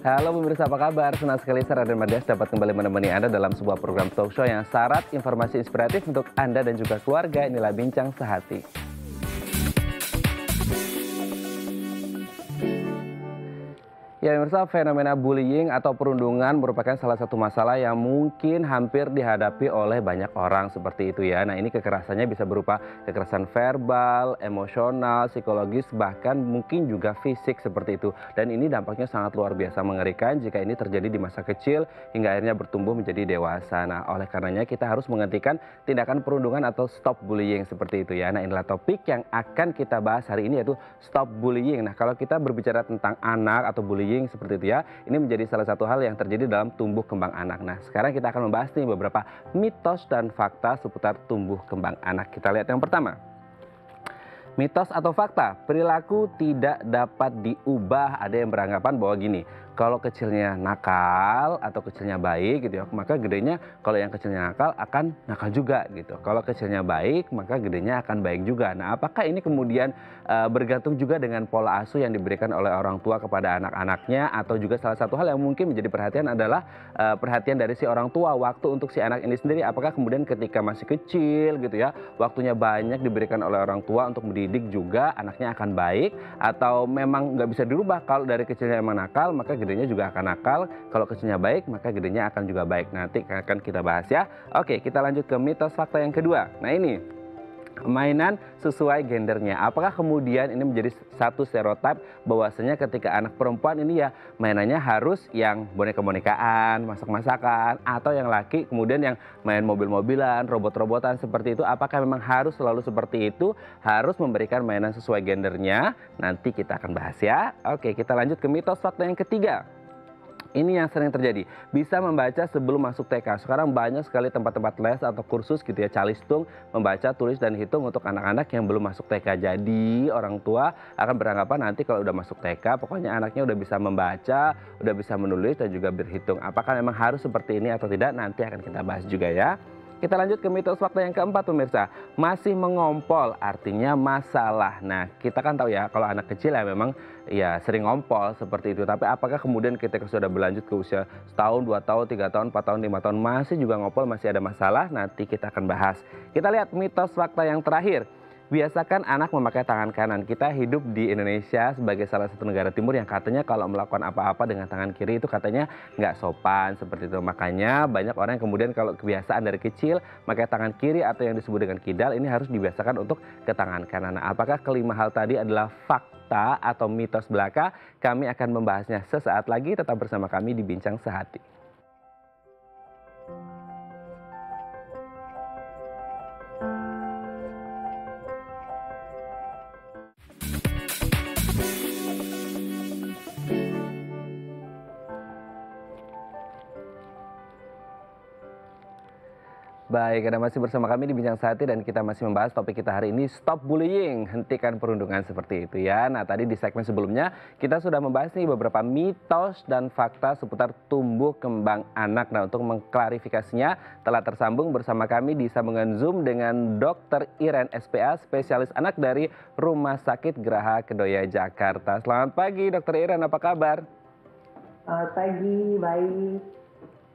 Halo pemirsa, apa kabar? Senang sekali saya Raden Madias dapat kembali menemani Anda dalam sebuah program talk show yang syarat informasi inspiratif untuk Anda dan juga keluarga. Inilah Bincang Sehati. Ya pemirsa, fenomena bullying atau perundungan merupakan salah satu masalah yang mungkin hampir dihadapi oleh banyak orang seperti itu ya. Nah ini kekerasannya bisa berupa kekerasan verbal, emosional, psikologis, bahkan mungkin juga fisik seperti itu. Dan ini dampaknya sangat luar biasa mengerikan jika ini terjadi di masa kecil hingga akhirnya bertumbuh menjadi dewasa. Nah oleh karenanya kita harus menghentikan tindakan perundungan atau stop bullying seperti itu ya. Nah inilah topik yang akan kita bahas hari ini yaitu stop bullying. Nah kalau kita berbicara tentang anak atau bullying seperti itu ya, ini menjadi salah satu hal yang terjadi dalam tumbuh kembang anak. Nah sekarang kita akan membahas nih beberapa mitos dan fakta seputar tumbuh kembang anak. Kita lihat yang pertama. Mitos atau fakta, perilaku tidak dapat diubah. Ada yang beranggapan bahwa gini, kalau kecilnya nakal atau kecilnya baik gitu ya, maka gedenya kalau yang kecilnya nakal akan nakal juga gitu. Kalau kecilnya baik, maka gedenya akan baik juga. Nah, apakah ini kemudian bergantung juga dengan pola asuh yang diberikan oleh orang tua kepada anak-anaknya, atau juga salah satu hal yang mungkin menjadi perhatian adalah perhatian dari si orang tua waktu untuk si anak ini sendiri. Apakah kemudian ketika masih kecil gitu ya, waktunya banyak diberikan oleh orang tua untuk mendidik juga anaknya akan baik, atau memang nggak bisa dirubah, kalau dari kecilnya emang nakal maka gedenya juga akan nakal, kalau kecilnya baik maka gedenya akan juga baik. Nanti akan kita bahas ya. Oke, kita lanjut ke mitos fakta yang kedua. Nah ini, mainan sesuai gendernya. Apakah kemudian ini menjadi satu stereotip bahwasanya ketika anak perempuan ini ya mainannya harus yang boneka-bonekaan, masak-masakan, atau yang laki kemudian yang main mobil-mobilan, robot-robotan seperti itu. Apakah memang harus selalu seperti itu? Harus memberikan mainan sesuai gendernya? Nanti kita akan bahas ya. Oke, kita lanjut ke mitos fakta yang ketiga. Ini yang sering terjadi, bisa membaca sebelum masuk TK. Sekarang banyak sekali tempat-tempat les atau kursus gitu ya, calistung, membaca, tulis, dan hitung untuk anak-anak yang belum masuk TK. Jadi orang tua akan beranggapan nanti kalau udah masuk TK, pokoknya anaknya udah bisa membaca, udah bisa menulis, dan juga berhitung. Apakah memang harus seperti ini atau tidak? Nanti akan kita bahas juga ya. Kita lanjut ke mitos fakta yang keempat pemirsa. Masih mengompol artinya masalah. Nah kita kan tahu ya kalau anak kecil ya memang ya sering ngompol seperti itu. Tapi apakah kemudian ketika sudah berlanjut ke usia setahun, 2 tahun, 3 tahun, 4 tahun, 5 tahun masih juga ngompol, masih ada masalah? Nanti kita akan bahas. Kita lihat mitos fakta yang terakhir. Biasakan anak memakai tangan kanan. Kita hidup di Indonesia sebagai salah satu negara timur yang katanya kalau melakukan apa-apa dengan tangan kiri itu katanya nggak sopan seperti itu. Makanya banyak orang yang kemudian kalau kebiasaan dari kecil pakai tangan kiri atau yang disebut dengan kidal, ini harus dibiasakan untuk ke tangan kanan. Nah, apakah kelima hal tadi adalah fakta atau mitos belaka? Kami akan membahasnya sesaat lagi. Tetap bersama kami di Bincang Sehati. Baik, Anda masih bersama kami di Bincang Sehati dan kita masih membahas topik kita hari ini, stop bullying, hentikan perundungan seperti itu ya. Nah tadi di segmen sebelumnya kita sudah membahas nih beberapa mitos dan fakta seputar tumbuh kembang anak. Nah untuk mengklarifikasinya telah tersambung bersama kami di sambungan Zoom dengan Dr. Iren SPA, spesialis anak dari Rumah Sakit Geraha Kedoya Jakarta. Selamat pagi Dr. Iren, apa kabar? Selamat pagi, baik.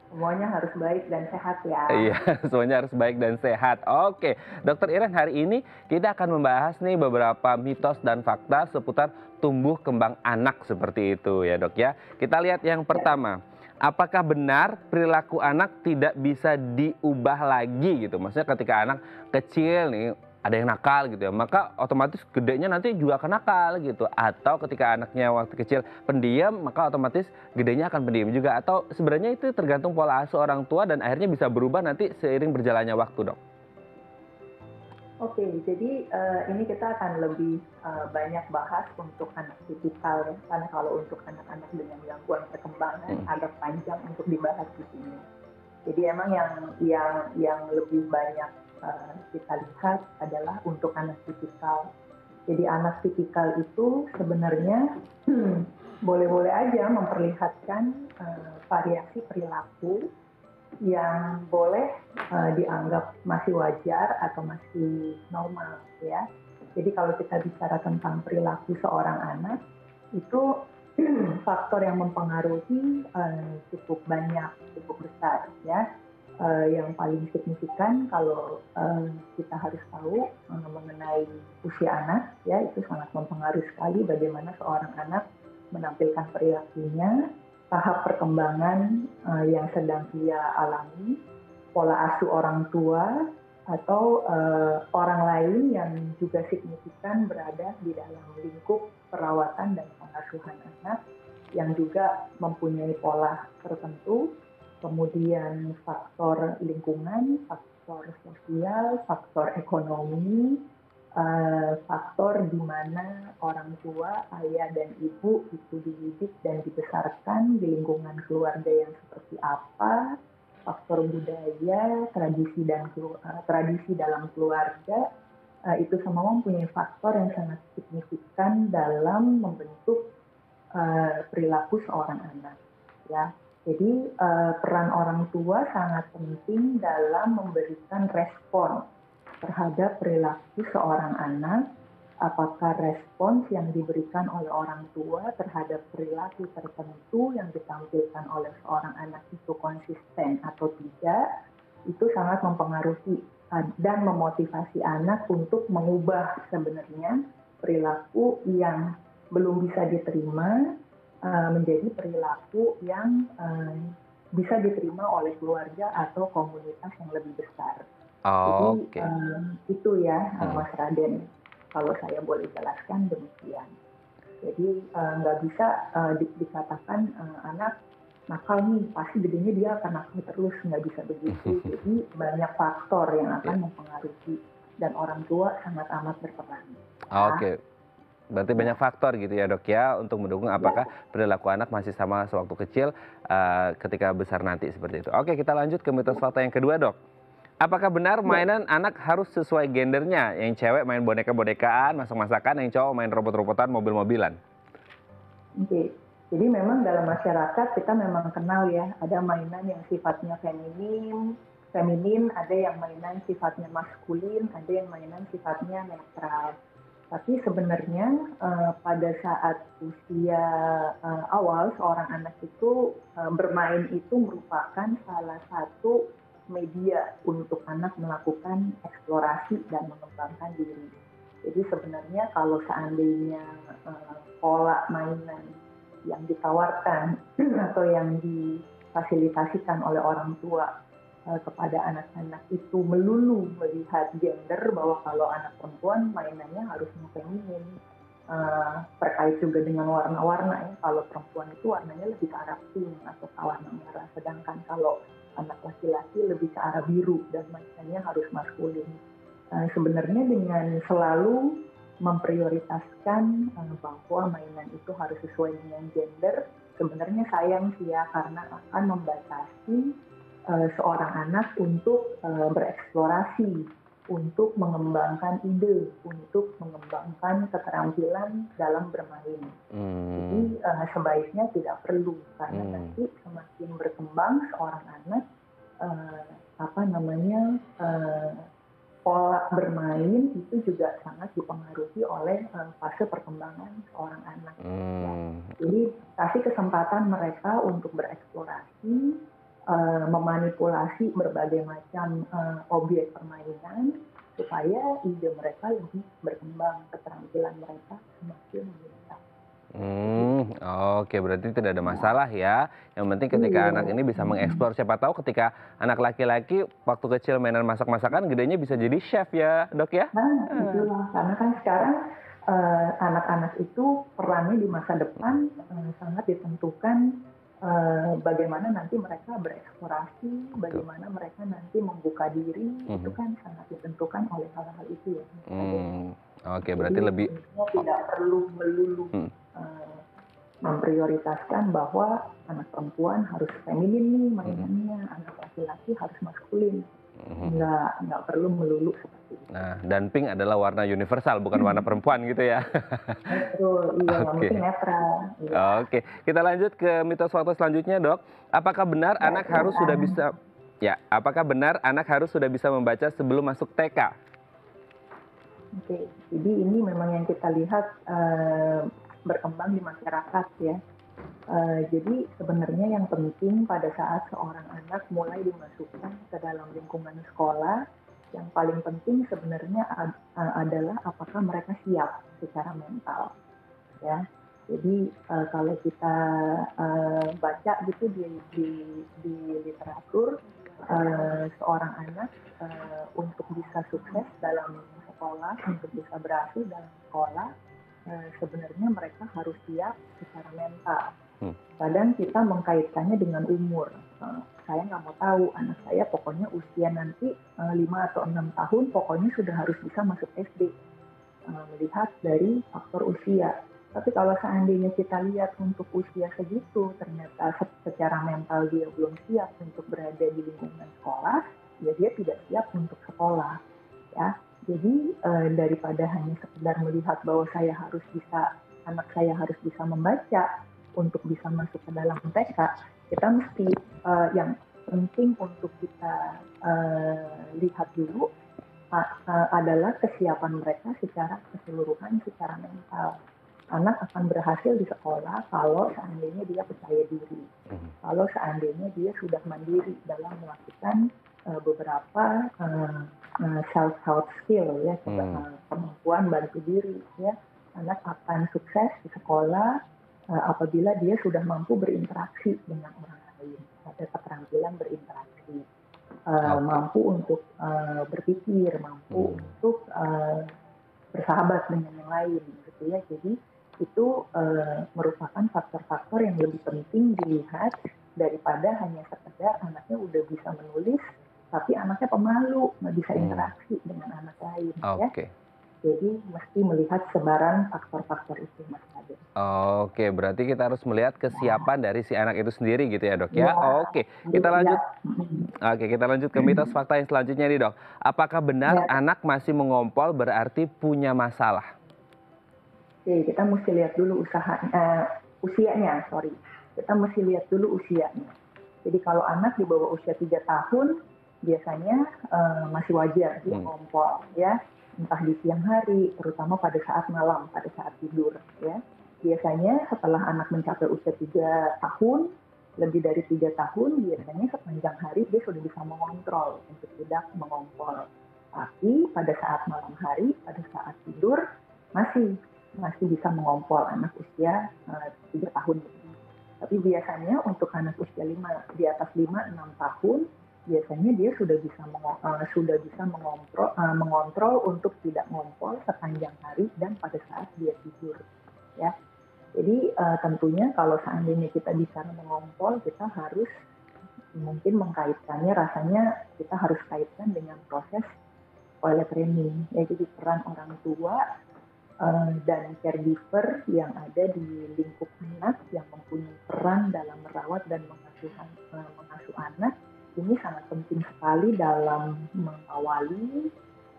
Semuanya harus baik dan sehat ya. Iya, semuanya harus baik dan sehat. Oke, Dokter Iren, hari ini kita akan membahas nih beberapa mitos dan fakta seputar tumbuh kembang anak seperti itu ya dok ya. Kita lihat yang pertama. Apakah benar perilaku anak tidak bisa diubah lagi gitu? Maksudnya ketika anak kecil nih ada yang nakal gitu ya, maka otomatis gedenya nanti juga akan nakal gitu. Atau ketika anaknya waktu kecil pendiam, maka otomatis gedenya akan pendiam juga. Atau sebenarnya itu tergantung pola asuh orang tua dan akhirnya bisa berubah nanti seiring berjalannya waktu dok. Oke, jadi ini kita akan lebih banyak bahas untuk anak tipikal ya, karena kalau untuk anak-anak dengan gangguan perkembangan agak panjang untuk dibahas di sini. Jadi emang yang lebih banyak kita lihat adalah untuk anak tipikal. Jadi anak tipikal itu sebenarnya boleh-boleh aja memperlihatkan variasi perilaku yang boleh dianggap masih wajar atau masih normal ya. Jadi kalau kita bicara tentang perilaku seorang anak itu faktor yang mempengaruhi cukup banyak, cukup besar ya. Yang paling signifikan kalau kita harus tahu mengenai usia anak ya, itu sangat mempengaruhi sekali bagaimana seorang anak menampilkan perilakunya, tahap perkembangan yang sedang ia alami, pola asuh orang tua atau orang lain yang juga signifikan berada di dalam lingkup perawatan dan pengasuhan anak yang juga mempunyai pola tertentu. Kemudian faktor lingkungan, faktor sosial, faktor ekonomi, faktor di mana orang tua, ayah dan ibu itu dididik dan dibesarkan di lingkungan keluarga yang seperti apa, faktor budaya, tradisi dalam keluarga, itu semua mempunyai faktor yang sangat signifikan dalam membentuk perilaku seorang anak, ya. Jadi peran orang tua sangat penting dalam memberikan respon terhadap perilaku seorang anak. Apakah respons yang diberikan oleh orang tua terhadap perilaku tertentu yang ditampilkan oleh seorang anak itu konsisten atau tidak, itu sangat mempengaruhi dan memotivasi anak untuk mengubah sebenarnya perilaku yang belum bisa diterima menjadi perilaku yang bisa diterima oleh keluarga atau komunitas yang lebih besar. Jadi itu ya Mas Raden, kalau saya boleh jelaskan demikian. Jadi nggak bisa dikatakan anak nakal nih, pasti gedenya dia akan nakal terus, nggak bisa begitu. Jadi banyak faktor yang akan mempengaruhi dan orang tua sangat amat berperan. Oke. Berarti banyak faktor gitu ya dok ya untuk mendukung apakah perilaku anak masih sama sewaktu kecil ketika besar nanti seperti itu. Oke, kita lanjut ke mitos fakta yang kedua dok. Apakah benar mainan anak harus sesuai gendernya? Yang cewek main boneka-bonekaan, masak-masakan, yang cowok main robot-robotan, mobil-mobilan? Oke, jadi memang dalam masyarakat kita memang kenal ya, ada mainan yang sifatnya feminin, ada yang mainan sifatnya maskulin, ada yang mainan sifatnya netral. Tapi sebenarnya pada saat usia awal seorang anak itu bermain itu merupakan salah satu media untuk anak melakukan eksplorasi dan mengembangkan diri. Jadi sebenarnya kalau seandainya pola mainan yang ditawarkan atau yang difasilitasikan oleh orang tua kepada anak-anak itu melulu melihat gender, bahwa kalau anak perempuan mainannya harus feminin, terkait juga dengan warna-warna ya. Kalau perempuan itu warnanya lebih ke arah pink atau ke warna merah, sedangkan kalau anak laki-laki lebih ke arah biru dan mainannya harus maskulin. Sebenarnya dengan selalu memprioritaskan bahwa mainan itu harus sesuai dengan gender, sebenarnya sayang sih ya, karena akan membatasi seorang anak untuk bereksplorasi, untuk mengembangkan ide, untuk mengembangkan keterampilan dalam bermain. Jadi sebaiknya tidak perlu, karena nanti semakin berkembang seorang anak pola bermain itu juga sangat dipengaruhi oleh fase perkembangan seorang anak. Ya. Jadi kasih kesempatan mereka untuk bereksplorasi, memanipulasi berbagai macam objek permainan supaya ide mereka lebih berkembang, keterampilan mereka semakin meningkat. Oke, berarti tidak ada masalah ya. Yang penting ketika anak ini bisa mengeksplor, siapa tahu ketika anak laki-laki waktu kecil mainan masak-masakan, gedenya bisa jadi chef ya dok ya? Nah, itulah, karena kan sekarang anak-anak itu perannya di masa depan sangat ditentukan bagaimana nanti mereka bereksplorasi, bagaimana mereka nanti membuka diri, itu kan sangat ditentukan oleh hal-hal itu ya. Oke, berarti lebih tidak perlu melulu memprioritaskan bahwa anak perempuan harus feminin nih mainannya, anak laki-laki harus maskulin. Nggak perlu melulu seperti itu. Nah, dan pink adalah warna universal, bukan warna perempuan gitu ya. Betul, iya, yang penting netral. Iya. Oke, kita lanjut ke mitos fakta selanjutnya dok. Apakah benar anak harus sudah bisa membaca sebelum masuk TK? Oke, jadi ini memang yang kita lihat berkembang di masyarakat ya. Jadi sebenarnya yang penting pada saat seorang anak mulai dimasukkan ke dalam lingkungan sekolah, yang paling penting sebenarnya adalah apakah mereka siap secara mental, ya. Jadi kalau kita baca gitu di literatur, seorang anak untuk bisa sukses dalam sekolah, untuk bisa berhasil dalam sekolah, sebenarnya mereka harus siap secara mental. Kadang kita mengkaitkannya dengan umur. Saya nggak mau tahu, anak saya pokoknya usia nanti 5 atau 6 tahun, pokoknya sudah harus bisa masuk SD. Melihat dari faktor usia. Tapi kalau seandainya kita lihat untuk usia segitu, ternyata secara mental dia belum siap untuk berada di lingkungan sekolah, ya dia tidak siap untuk sekolah. Ya, jadi daripada hanya sekedar melihat bahwa anak saya harus bisa membaca untuk bisa masuk ke dalam TK, kita mesti yang penting untuk kita lihat dulu adalah kesiapan mereka secara keseluruhan, secara mental. Anak akan berhasil di sekolah kalau seandainya dia percaya diri, kalau seandainya dia sudah mandiri dalam melakukan beberapa self-help skill, ya, kemampuan bantu diri. Ya. Anak akan sukses di sekolah apabila dia sudah mampu berinteraksi dengan orang lain, ada keterampilan berinteraksi. Mampu untuk berpikir, mampu untuk bersahabat dengan yang lain, gitu ya. Jadi itu merupakan faktor-faktor yang lebih penting dilihat daripada hanya sekedar anaknya udah bisa menulis, tapi anaknya pemalu, nggak bisa interaksi dengan anak lain. Ya. Jadi mesti melihat sebaran faktor-faktor itu, Mas Ade. Oke, berarti kita harus melihat kesiapan dari si anak itu sendiri gitu ya, Dok ya. Oke, kita lanjut. Oke, kita lanjut ke mitos fakta yang selanjutnya nih, Dok. Apakah benar anak masih mengompol berarti punya masalah? Oke, kita mesti lihat dulu usianya, Kita mesti lihat dulu usianya. Jadi kalau anak di bawah usia 3 tahun, biasanya masih wajar dia ngompol, ya. Entah di siang hari, terutama pada saat malam, pada saat tidur, ya. Biasanya setelah anak mencapai usia 3 tahun, lebih dari 3 tahun, biasanya sepanjang hari dia sudah bisa mengontrol untuk tidak mengompol. Tapi pada saat malam hari, pada saat tidur, masih bisa mengompol anak usia 3 tahun. Tapi biasanya untuk anak usia di atas 5-6 tahun, biasanya dia sudah bisa mengontrol untuk tidak ngompol sepanjang hari dan pada saat dia tidur. Ya. Jadi tentunya kalau seandainya kita bicara mengompol, kita harus mungkin mengkaitkannya, rasanya kita harus kaitkan dengan proses toilet training. Ya, jadi peran orang tua dan caregiver yang ada di lingkup anak yang mempunyai peran dalam merawat dan mengasuh anak, ini sangat penting sekali dalam mengawali,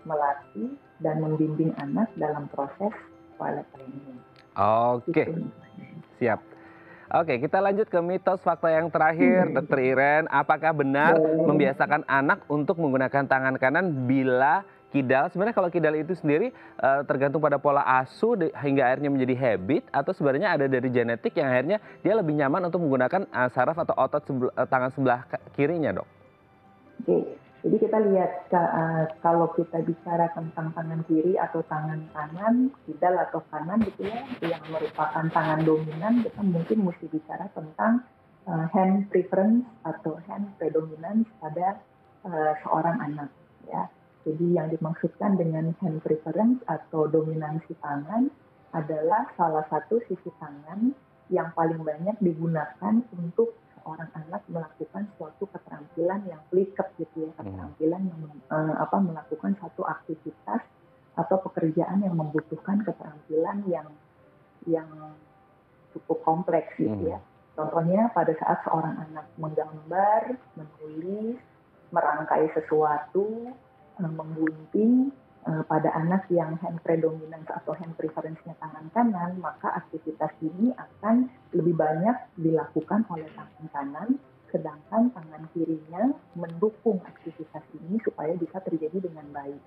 melatih, dan membimbing anak dalam proses toilet training. Oke, siap. Oke, kita lanjut ke mitos fakta yang terakhir, Dr. Iren. Apakah benar membiasakan anak untuk menggunakan tangan kanan bila kidal? Sebenarnya kalau kidal itu sendiri tergantung pada pola asuh hingga akhirnya menjadi habit, atau sebenarnya ada dari genetik yang akhirnya dia lebih nyaman untuk menggunakan saraf atau otot tangan sebelah kirinya, Dok? Oke, jadi kita lihat kalau kita bicara tentang tangan kiri atau tangan kanan, kidal atau kanan gitu ya, yang merupakan tangan dominan, kita mungkin mesti bicara tentang hand preference atau hand predominance pada seorang anak, ya. Jadi yang dimaksudkan dengan hand preference atau dominansi tangan adalah salah satu sisi tangan yang paling banyak digunakan untuk seorang anak melakukan suatu keterampilan yang pliket gitu ya, keterampilan yang melakukan satu aktivitas atau pekerjaan yang membutuhkan keterampilan yang cukup kompleks gitu ya. Contohnya pada saat seorang anak menggambar, menulis, merangkai sesuatu, menggunting, pada anak yang hand predominance atau hand preference-nya tangan kanan, maka aktivitas ini akan lebih banyak dilakukan oleh tangan kanan, sedangkan tangan kirinya mendukung aktivitas ini supaya bisa terjadi dengan baik.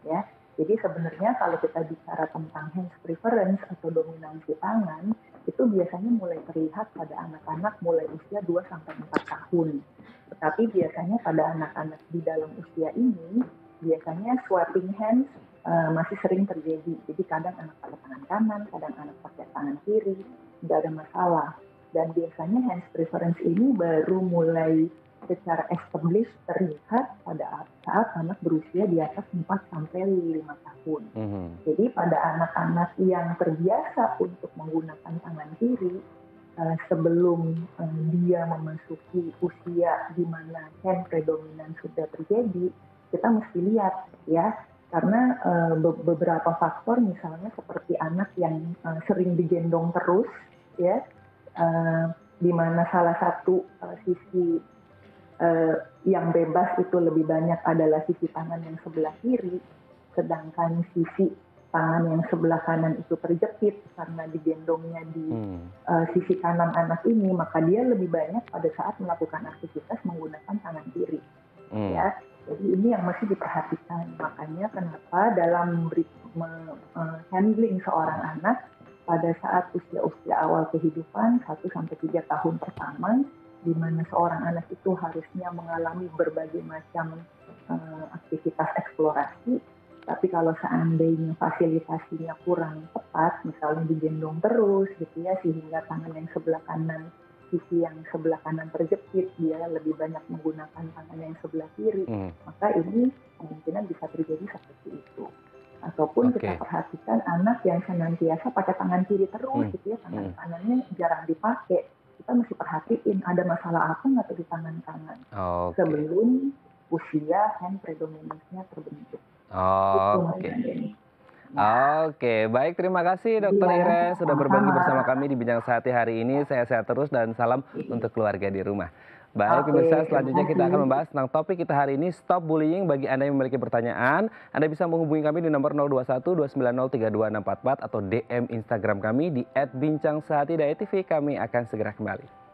Ya, Jadi sebenarnya kalau kita bicara tentang hands preference atau dominansi tangan, itu biasanya mulai terlihat pada anak-anak mulai usia 2-4 tahun. Tetapi biasanya pada anak-anak di dalam usia ini, biasanya swapping hands masih sering terjadi. Jadi kadang anak pakai tangan kanan, kadang anak pakai tangan kiri, tidak ada masalah. Dan biasanya hands preference ini baru mulai secara established terlihat pada saat anak berusia di atas 4-5 tahun. Jadi pada anak-anak yang terbiasa untuk menggunakan tangan kiri, sebelum dia memasuki usia di mana hand predominant sudah terjadi, kita mesti lihat ya, karena beberapa faktor misalnya seperti anak yang sering digendong terus ya, di mana salah satu sisi yang bebas itu lebih banyak adalah sisi tangan yang sebelah kiri, sedangkan sisi tangan yang sebelah kanan itu terjepit karena digendongnya di sisi kanan anak ini, maka dia lebih banyak pada saat melakukan aktivitas menggunakan tangan kiri. Ya, jadi ini yang mesti diperhatikan. Makanya kenapa dalam handling seorang anak pada saat usia-usia awal kehidupan 1-3 tahun pertama, di mana seorang anak itu harusnya mengalami berbagai macam aktivitas eksplorasi, tapi kalau seandainya fasilitasinya kurang tepat, misalnya digendong terus gitu ya, sehingga tangan yang sebelah kanan, sisi yang sebelah kanan terjepit, dia lebih banyak menggunakan tangan yang sebelah kiri, maka ini kemungkinan bisa terjadi seperti itu. Ataupun kita perhatikan anak yang senantiasa pakai tangan kiri terus gitu ya, tangan kanannya jarang dipakai, kita mesti perhatiin ada masalah apa nggak tuh di tangan kanan sebelum usia hand predominance-nya terbentuk. Oke, baik, terima kasih Dokter Iren sudah berbagi bersama kami di Bincang Sehati hari ini. Sehat-sehat terus dan salam untuk keluarga di rumah. Baik, pemirsa, selanjutnya kita akan membahas tentang topik kita hari ini, stop bullying. Bagi Anda yang memiliki pertanyaan, Anda bisa menghubungi kami di nomor 021 290 32644 atau DM Instagram kami di @bincangSehati.tv. Kami akan segera kembali.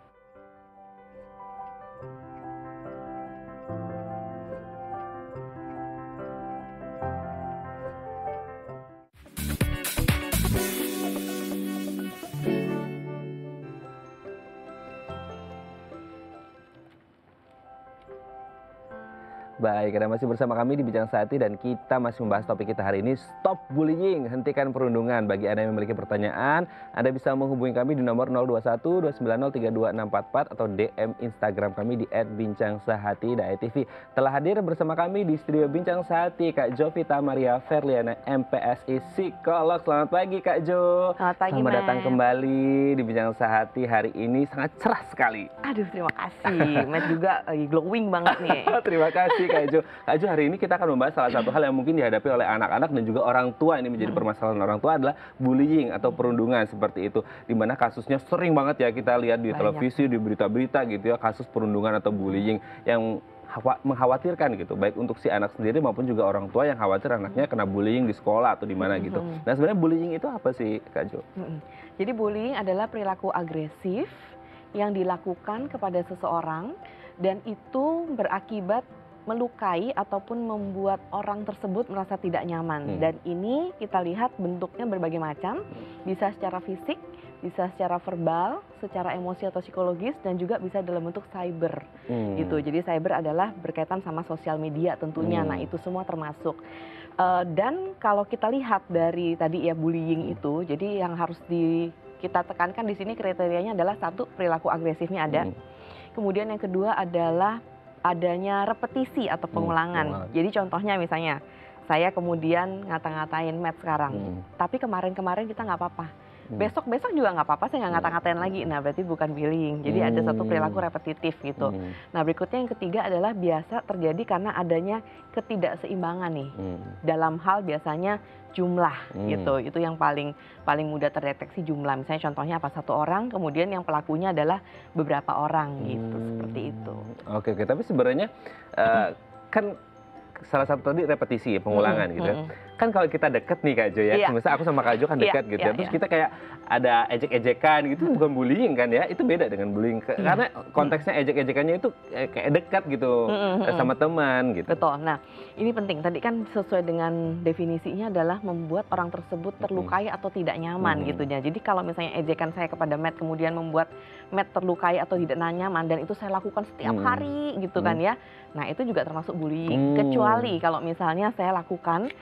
Baik, Anda masih bersama kami di Bincang Sehati dan kita masih membahas topik kita hari ini, stop bullying, hentikan perundungan. Bagi Anda yang memiliki pertanyaan, Anda bisa menghubungi kami di nomor 021 290 32644 atau DM Instagram kami di @bincangSehati.tv. Telah hadir bersama kami di studio Bincang Sehati Kak Jovita Maria Ferliana, MPSI Psikolog. Selamat pagi Kak Jo. Selamat pagi, Selamat datang kembali di Bincang Sehati hari ini, sangat cerah sekali. Aduh, terima kasih. Matt juga lagi glowing banget nih. Terima kasih Kak Jo. Kak Jo, hari ini kita akan membahas salah satu hal yang mungkin dihadapi oleh anak-anak dan juga orang tua. Ini menjadi permasalahan orang tua adalah bullying atau perundungan seperti itu. Dimana kasusnya sering banget ya kita lihat di televisi, di berita-berita gitu ya, kasus perundungan atau bullying yang mengkhawatirkan gitu, baik untuk si anak sendiri maupun juga orang tua yang khawatir anaknya kena bullying di sekolah atau di mana gitu. Nah, sebenarnya bullying itu apa sih Kak Jo? Jadi bullying adalah perilaku agresif yang dilakukan kepada seseorang dan itu berakibat melukai ataupun membuat orang tersebut merasa tidak nyaman. Dan ini kita lihat bentuknya berbagai macam, bisa secara fisik, bisa secara verbal, secara emosi atau psikologis, dan juga bisa dalam bentuk cyber gitu. Jadi cyber adalah berkaitan sama sosial media tentunya. Nah, itu semua termasuk. Dan kalau kita lihat dari tadi ya bullying itu, jadi yang harus kita tekankan di sini kriterianya adalah satu, perilaku agresifnya ada. Kemudian yang kedua adalah adanya repetisi atau pengulangan. Jadi contohnya misalnya, saya kemudian ngata-ngatain Matt sekarang, tapi kemarin-kemarin kita nggak apa-apa. Besok-besok juga nggak apa-apa, saya nggak ngata-ngatain lagi. Nah, berarti bukan bullying. Jadi ada satu perilaku repetitif gitu. Nah, berikutnya yang ketiga adalah biasa terjadi karena adanya ketidakseimbangan nih. Dalam hal biasanya jumlah gitu. Itu yang paling mudah terdeteksi jumlah. Misalnya contohnya apa, satu orang, kemudian yang pelakunya adalah beberapa orang gitu. Seperti itu. Oke, tapi sebenarnya kan salah satu tadi repetisi, pengulangan gitu ya. kan kalau kita deket nih Kak Jo ya, Iya. misalnya aku sama Kak Jo kan Iya, deket gitu iya, ya, terus iya. kita kayak ada ejek-ejekan gitu, bukan bullying kan ya, itu beda dengan bullying, karena konteksnya ejek-ejekannya itu kayak dekat gitu sama teman gitu. Betul. Nah, ini penting. Tadi kan sesuai dengan definisinya adalah membuat orang tersebut terlukai atau tidak nyaman gitu ya. Jadi kalau misalnya ejekan saya kepada Matt kemudian membuat Matt terlukai atau tidak nyaman dan itu saya lakukan setiap hari gitu kan ya. Nah, itu juga termasuk bullying. Kecuali kalau misalnya saya lakukan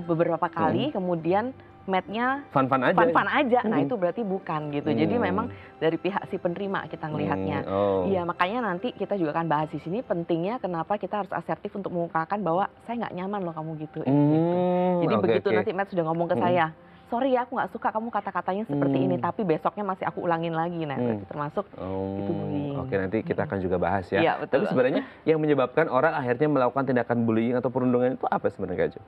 beberapa kali kemudian Matt-nya Fun-fun aja. fun-fun aja. Nah, itu berarti bukan gitu. Jadi memang dari pihak si penerima kita ngelihatnya. Iya, makanya nanti kita juga akan bahas di sini pentingnya kenapa kita harus asertif untuk mengungkapkan bahwa saya nggak nyaman loh kamu gituin. Gitu. Jadi begitu nanti Matt sudah ngomong ke saya, sorry ya aku nggak suka kamu kata-katanya seperti ini, tapi besoknya masih aku ulangin lagi. Nah, berarti termasuk itu bullying. Oke, nanti kita akan juga bahas ya. Iya, betul. Tapi sebenarnya yang menyebabkan orang akhirnya melakukan tindakan bullying atau perundungan itu apa sebenarnya Kak Jo?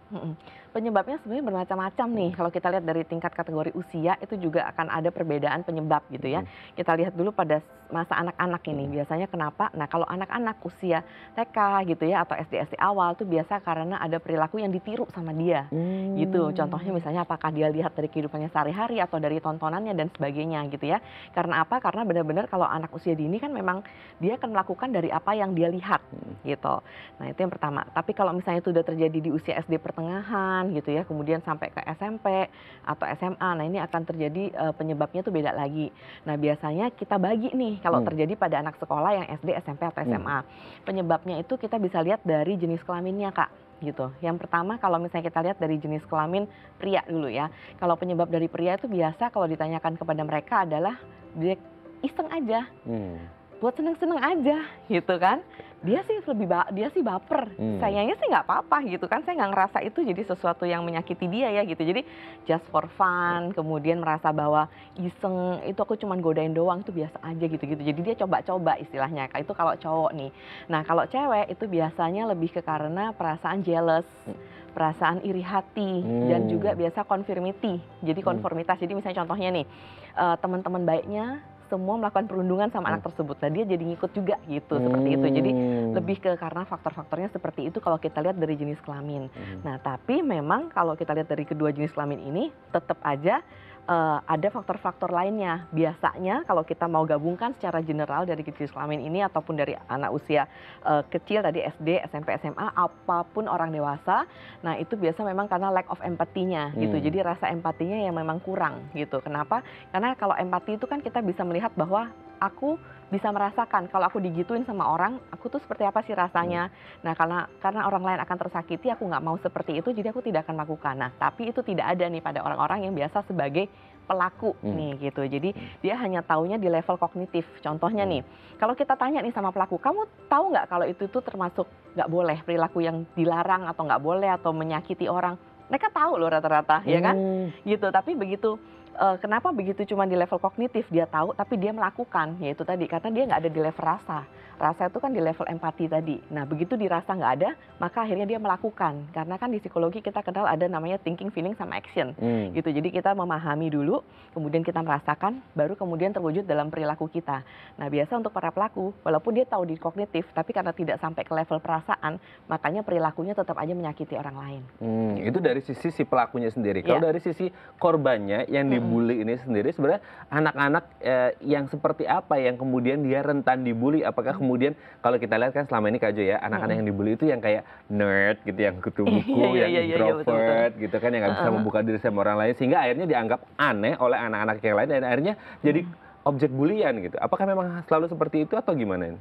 Penyebabnya sebenarnya bermacam-macam nih. Kalau kita lihat dari tingkat kategori usia itu juga akan ada perbedaan penyebab gitu ya. Kita lihat dulu pada masa anak-anak ini. Biasanya kenapa? Nah, kalau anak-anak usia TK gitu ya atau SD awal tuh biasa karena ada perilaku yang ditiru sama dia. Gitu. Contohnya misalnya apakah dia lihat dari kehidupannya sehari-hari atau dari tontonannya dan sebagainya gitu ya. Karena apa? Karena benar-benar kalau anak usia dini kan memang dia akan melakukan dari apa yang dia lihat gitu. Nah, itu yang pertama. Tapi kalau misalnya itu udah terjadi di usia SD pertengahan gitu ya, kemudian sampai ke SMP atau SMA, nah ini akan terjadi penyebabnya tuh beda lagi. Nah, biasanya kita bagi nih kalau terjadi pada anak sekolah yang SD, SMP atau SMA. Penyebabnya itu kita bisa lihat dari jenis kelaminnya Kak. Gitu. Yang pertama kalau misalnya kita lihat dari jenis kelamin pria dulu ya. Kalau penyebab dari pria itu biasa kalau ditanyakan kepada mereka adalah dia iseng aja. Buat seneng-seneng aja gitu kan. Dia sih baper. Sayangnya sih nggak apa-apa gitu kan. Saya nggak ngerasa itu jadi sesuatu yang menyakiti dia ya gitu. Jadi just for fun, kemudian merasa bahwa iseng itu aku cuman godain doang itu biasa aja gitu-gitu. Jadi dia coba-coba istilahnya. Itu kalau cowok nih. Nah, kalau cewek itu biasanya lebih ke karena perasaan jealous, perasaan iri hati dan juga biasa conformity. Jadi konformitas. Jadi misalnya contohnya nih, teman-teman baiknya semua melakukan perundungan sama anak tersebut. Nah, dia jadi ngikut juga gitu, seperti itu. Jadi lebih ke karena faktor-faktornya seperti itu kalau kita lihat dari jenis kelamin. Nah, tapi memang kalau kita lihat dari kedua jenis kelamin ini tetap aja ada faktor-faktor lainnya. Biasanya kalau kita mau gabungkan secara general dari jenis kelamin ini ataupun dari anak usia kecil tadi SD, SMP, SMA, apapun orang dewasa, nah itu biasa memang karena lack of empathy-nya gitu. Jadi rasa empatinya yang memang kurang gitu. Kenapa? Karena kalau empati itu kan kita bisa melihat bahwa aku bisa merasakan kalau aku digituin sama orang, aku tuh seperti apa sih rasanya. Nah, karena orang lain akan tersakiti, aku nggak mau seperti itu, jadi aku tidak akan lakukan. Nah, tapi itu tidak ada nih pada orang-orang yang biasa sebagai pelaku nih gitu. Jadi dia hanya taunya di level kognitif. Contohnya nih, kalau kita tanya nih sama pelaku, kamu tahu nggak kalau itu tuh termasuk nggak boleh, perilaku yang dilarang atau nggak boleh atau menyakiti orang? Mereka tahu loh rata-rata, ya kan? Gitu. Tapi begitu. Kenapa begitu cuma di level kognitif dia tahu tapi dia melakukan, yaitu tadi karena dia nggak ada di level rasa itu kan di level empati tadi. Nah, begitu dirasa nggak ada maka akhirnya dia melakukan, karena kan di psikologi kita kenal ada namanya thinking, feeling sama action gitu. Jadi kita memahami dulu kemudian kita merasakan baru kemudian terwujud dalam perilaku kita. Nah, biasa untuk para pelaku walaupun dia tahu di kognitif tapi karena tidak sampai ke level perasaan makanya perilakunya tetap aja menyakiti orang lain. Itu dari sisi si pelakunya sendiri. Kalau dari sisi korbannya yang dibully ini sendiri, sebenarnya anak-anak yang seperti apa yang kemudian dia rentan dibully? Apakah kemudian kalau kita lihat kan selama ini Kak Jo ya, anak-anak yang dibully itu yang kayak nerd gitu, yang kutu buku, yang introvert gitu kan, yang nggak bisa membuka diri sama orang lain, sehingga akhirnya dianggap aneh oleh anak-anak yang lain dan akhirnya jadi objek bulian gitu. Apakah memang selalu seperti itu atau gimana?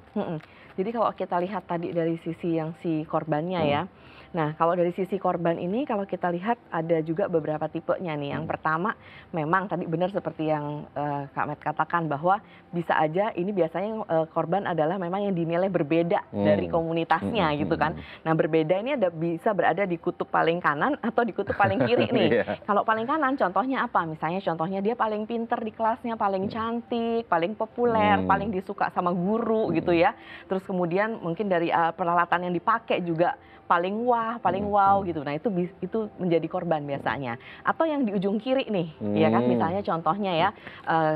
Jadi kalau kita lihat tadi dari sisi yang si korbannya ya. Nah, kalau dari sisi korban ini kalau kita lihat ada juga beberapa tipenya nih. Yang pertama memang tadi benar seperti yang Kak Matt katakan bahwa bisa aja ini biasanya korban adalah memang yang dinilai berbeda dari komunitasnya gitu kan. Nah, berbeda ini bisa berada di kutub paling kanan atau di kutub paling kiri nih. Kalau paling kanan contohnya apa? Misalnya contohnya dia paling pinter di kelasnya, paling cantik, paling populer, paling disuka sama guru gitu ya. Terus kemudian mungkin dari peralatan yang dipakai juga paling wah wah, paling wow gitu. Nah itu menjadi korban biasanya. Atau yang di ujung kiri nih, ya kan, misalnya contohnya ya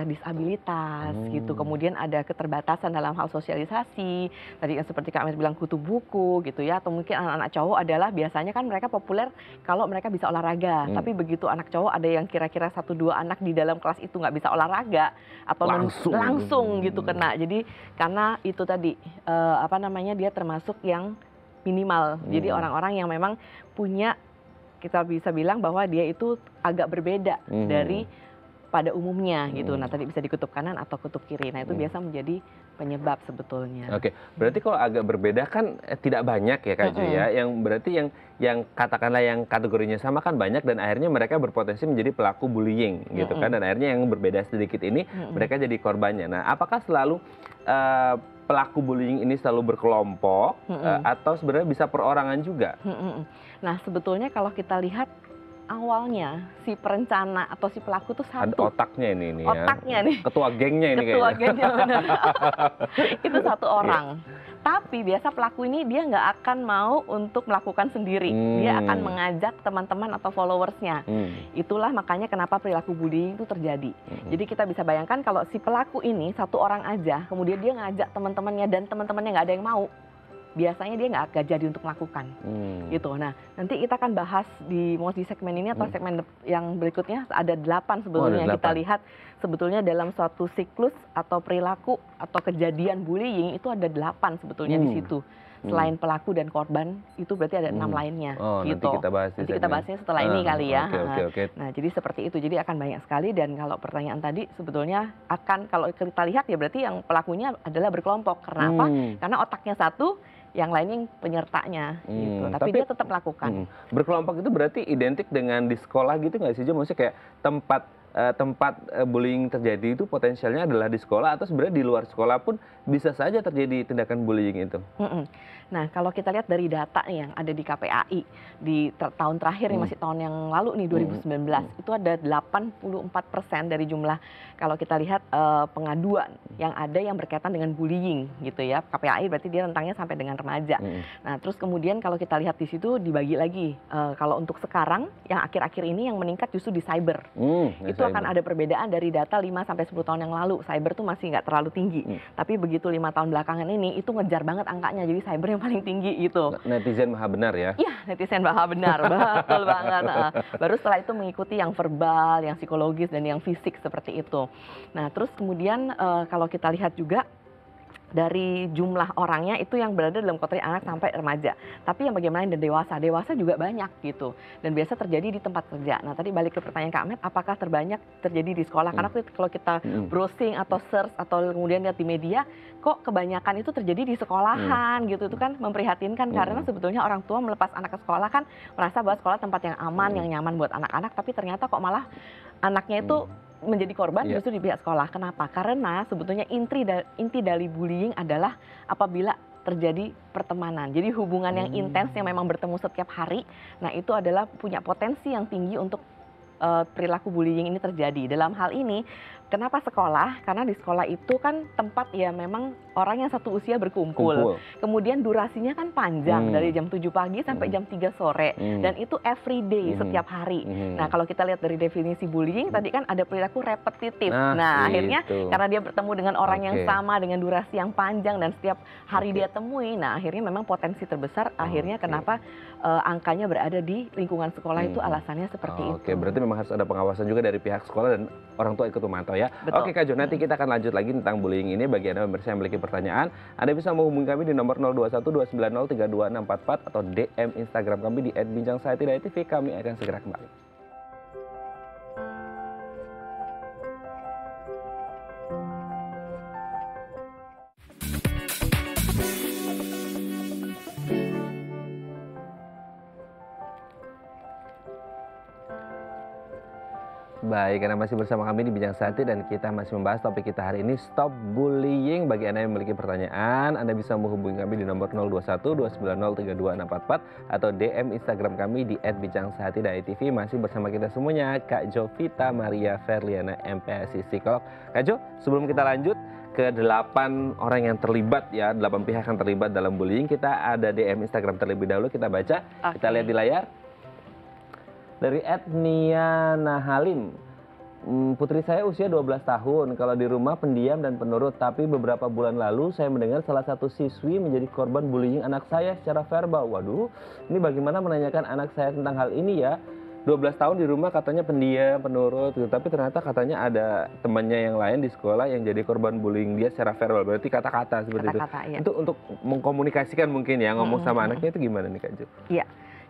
disabilitas gitu. Kemudian ada keterbatasan dalam hal sosialisasi. Tadi kan seperti Kak Amir bilang kutu buku gitu ya. Atau mungkin anak-anak cowok adalah biasanya kan mereka populer kalau mereka bisa olahraga. Tapi begitu anak cowok ada yang kira-kira 1-2 anak di dalam kelas itu nggak bisa olahraga atau langsung gitu kena. Jadi karena itu tadi dia termasuk yang minimal. Jadi orang-orang yang memang punya, kita bisa bilang bahwa dia itu agak berbeda dari pada umumnya gitu. Nah tadi bisa di kutub kanan atau kutub kiri. Nah itu biasa menjadi penyebab sebetulnya. Oke, berarti kalau agak berbeda kan tidak banyak ya Kak Jo ya. Yang berarti yang katakanlah yang kategorinya sama kan banyak dan akhirnya mereka berpotensi menjadi pelaku bullying gitu kan. Dan akhirnya yang berbeda sedikit ini mereka jadi korbannya. Nah apakah selalu pelaku bullying ini selalu berkelompok atau sebenarnya bisa perorangan juga? Nah sebetulnya kalau kita lihat awalnya si perencana atau si pelaku tuh satu. Ada otaknya ini otaknya ya. Nih. Ketua gengnya ini kayaknya. Ketua gengnya benar. Itu satu orang. Tapi biasa pelaku ini dia nggak akan mau untuk melakukan sendiri. Dia akan mengajak teman-teman atau followersnya. Itulah makanya kenapa perilaku bullying itu terjadi. Jadi kita bisa bayangkan kalau si pelaku ini satu orang aja, kemudian dia ngajak teman-temannya dan teman-temannya nggak ada yang mau, biasanya dia nggak jadi untuk melakukan gitu. Nah nanti kita akan bahas di segmen ini atau segmen yang berikutnya ada 8 sebetulnya. Kita lihat sebetulnya dalam suatu siklus atau perilaku atau kejadian bullying itu ada 8 sebetulnya di situ. Selain pelaku dan korban itu berarti ada 6 lainnya. Nanti gitu. kita bahas nanti kita bahasnya setelah ini kali ya. Okay. Nah jadi seperti itu, jadi akan banyak sekali. Dan kalau pertanyaan tadi sebetulnya akan, kalau kita lihat ya berarti yang pelakunya adalah berkelompok. Karena apa? Karena otaknya satu, yang lainnya penyertanya gitu. Tapi dia tetap melakukan. Berkelompok itu berarti identik dengan di sekolah gitu nggak sih Jo? Maksudnya kayak tempat bullying terjadi itu potensialnya adalah di sekolah, atau sebenarnya di luar sekolah pun bisa saja terjadi tindakan bullying itu? Nah kalau kita lihat dari data nih yang ada di KPAI di tahun terakhir nih, masih tahun yang lalu nih 2019, itu ada 84% dari jumlah, kalau kita lihat pengaduan yang ada yang berkaitan dengan bullying gitu ya. KPAI berarti dia rentangnya sampai dengan remaja. Nah terus kemudian kalau kita lihat di situ dibagi lagi, kalau untuk sekarang yang akhir-akhir ini yang meningkat justru di cyber. Itu akan ada perbedaan dari data 5-10 tahun yang lalu. Cyber tuh masih nggak terlalu tinggi. Tapi begitu 5 tahun belakangan ini itu ngejar banget angkanya. Jadi cyber yang paling tinggi gitu. Netizen maha benar ya? Iya, netizen maha benar. Betul banget. Baru setelah itu mengikuti yang verbal, yang psikologis, dan yang fisik seperti itu. Nah terus kemudian kalau kita lihat juga dari jumlah orangnya itu yang berada dalam kategori anak sampai remaja. Tapi yang bagaimana yang dewasa? Dewasa juga banyak gitu. Dan biasa terjadi di tempat kerja. Nah tadi balik ke pertanyaan Kak Ahmed, apakah terbanyak terjadi di sekolah? Karena kalau kita browsing atau search atau kemudian lihat di media, kok kebanyakan itu terjadi di sekolahan gitu. Itu kan memprihatinkan karena sebetulnya orang tua melepas anak ke sekolah kan merasa bahwa sekolah tempat yang aman, yang nyaman buat anak-anak. Tapi ternyata kok malah anaknya itu menjadi korban justru di pihak sekolah. Kenapa? Karena sebetulnya inti dari bullying adalah apabila terjadi pertemanan. Jadi hubungan yang intens yang memang bertemu setiap hari, nah itu adalah punya potensi yang tinggi untuk perilaku bullying ini terjadi. Dalam hal ini, kenapa sekolah? Karena di sekolah itu kan tempat ya memang orang yang satu usia berkumpul. Kemudian durasinya kan panjang dari jam 7 pagi sampai jam 3 sore. Dan itu every day, setiap hari. Nah kalau kita lihat dari definisi bullying, tadi kan ada perilaku repetitif. Nah akhirnya karena dia bertemu dengan orang yang sama dengan durasi yang panjang dan setiap hari dia temui, nah akhirnya memang potensi terbesar akhirnya kenapa angkanya berada di lingkungan sekolah itu alasannya seperti itu. Oke, berarti memang harus ada pengawasan juga dari pihak sekolah dan orang tua ikut memantau ya. Betul. Oke Kak Jo, nanti kita akan lanjut lagi tentang bullying ini. Bagi Anda pemirsa yang memiliki pertanyaan, Anda bisa menghubungi kami di nomor 0212903244 atau DM Instagram kami di @bincangsaiti.tv. Kami akan segera kembali. Baik, Anda masih bersama kami di Bincang Saiti dan kita masih membahas topik kita hari ini, Stop Bullying. Bagi Anda yang memiliki pertanyaan, Anda bisa menghubungi kami di nomor 0212903244 atau DM Instagram kami di @bincangsaiti.tv. Masih bersama kita semuanya, Kak Jovita Maria Ferliana, MPSI Psikolog. Kak Jo, sebelum kita lanjut, ke 8 orang yang terlibat ya, 8 pihak yang terlibat dalam bullying. Kita ada DM Instagram terlebih dahulu, kita baca, kita lihat di layar. Dari @Niana Halim. Putri saya usia 12 tahun, kalau di rumah pendiam dan penurut, tapi beberapa bulan lalu saya mendengar salah satu siswi menjadi korban bullying anak saya secara verbal. Waduh, ini bagaimana menanyakan anak saya tentang hal ini ya? 12 tahun di rumah katanya pendiam, penurut gitu, tapi ternyata katanya ada temannya yang lain di sekolah yang jadi korban bullying dia secara verbal, berarti kata-kata seperti itu. Ya. Untuk mengkomunikasikan mungkin ya, ngomong sama anaknya itu gimana nih Kak Jo? Iya,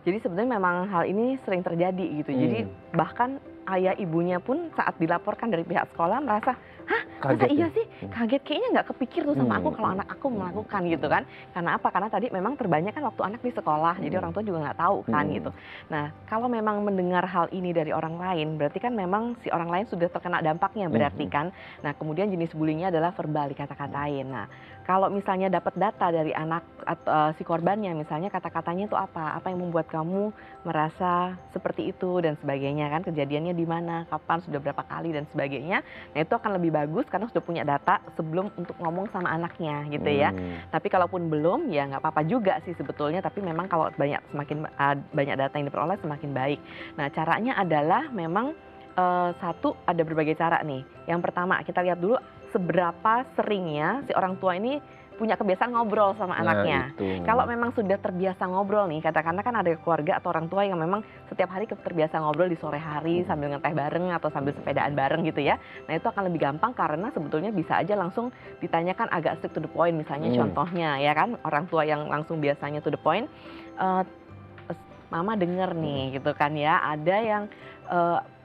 jadi sebenarnya memang hal ini sering terjadi gitu, jadi bahkan ayah ibunya pun saat dilaporkan dari pihak sekolah merasa, hah masa iya sih, kaget, kayaknya nggak kepikir tuh sama aku kalau anak aku melakukan gitu kan. Karena apa? Karena tadi memang terbanyak kan waktu anak di sekolah, jadi orang tua juga nggak tahu kan gitu. Nah kalau memang mendengar hal ini dari orang lain, berarti kan memang si orang lain sudah terkena dampaknya berarti kan. Nah kemudian jenis bullyingnya adalah verbal, dikata-katain. Nah kalau misalnya dapat data dari anak atau si korbannya, misalnya kata-katanya itu apa yang membuat kamu merasa seperti itu dan sebagainya kan, kejadiannya di mana, kapan, sudah berapa kali dan sebagainya. Nah itu akan lebih bagus karena sudah punya data sebelum untuk ngomong sama anaknya gitu ya. Tapi kalaupun belum ya nggak apa-apa juga sih sebetulnya, tapi memang kalau semakin banyak data yang diperoleh semakin baik. Nah caranya adalah memang satu, ada berbagai cara nih. Yang pertama kita lihat dulu seberapa seringnya si orang tua ini punya kebiasaan ngobrol sama anaknya. Kalau memang sudah terbiasa ngobrol nih, katakanlah kan ada keluarga atau orang tua yang memang setiap hari terbiasa ngobrol di sore hari sambil ngeteh bareng atau sambil sepedaan bareng gitu ya. Nah itu akan lebih gampang karena sebetulnya bisa aja langsung ditanyakan agak straight to the point, misalnya contohnya ya kan, orang tua yang langsung biasanya to the point, mama denger nih gitu kan ya, ada yang